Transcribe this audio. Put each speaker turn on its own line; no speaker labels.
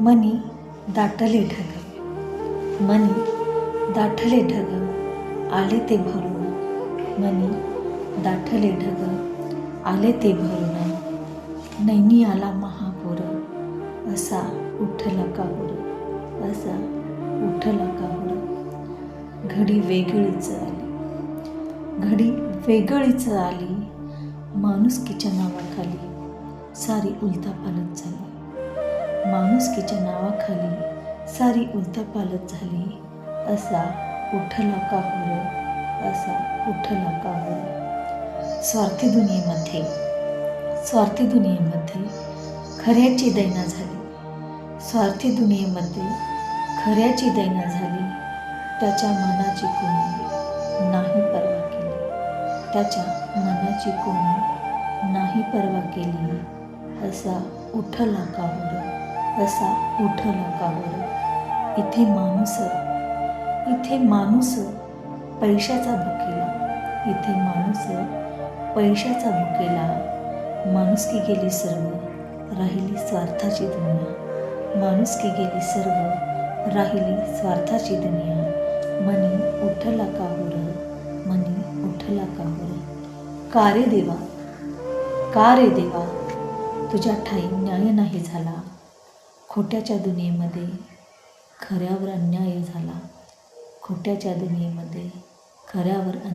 मनी दाटले ढग, मनी दाटले ढग, आले ते भरून, मनी दाटले ढग, आले ते भरून, नैनी आला महापूर, असा उठला काहूर, असा उठला काहूर. घडी वेगळीच आली, घडी वेगळीच आली, माणुसकीच्या नावाखाली सारी उलथापालथ झाली, माणुसकीच्या नावाखाली सारी उलथापालथ झाली. असा उठला काहूर, असा उठला काहूर. स्वार्थी दुनियेमध्ये, स्वार्थी दुनियेमध्ये खऱ्याची दैना झाली, स्वार्थी दुनियेमध्ये खऱ्याची दैना झाली. त्याच्या मनाची कोणी नाही पर्वा केली, त्याच्या मनाची कोणी नाही पर्वा केली. असा उठला काहूर, असा उठला काहूर. इथे माणूस, इथे माणूस पैशाचा भुकेला, इथे माणूस पैशाचा भुकेला. माणुसकी गेली सर्व, राहिली स्वार्थाची दुनिया, माणुसकी गेली सर्व, राहिली स्वार्थाची दुनिया. मनी उठला काहूर, मनी उठला काहूर. का रे देवा, का रे देवा, तुझ्या ठाई न्याय नाही झाला. खोट्याच्या दुनियेमध्ये खऱ्यावर अन्याय झाला, खोट्याच्या दुनियेमध्ये खऱ्यावर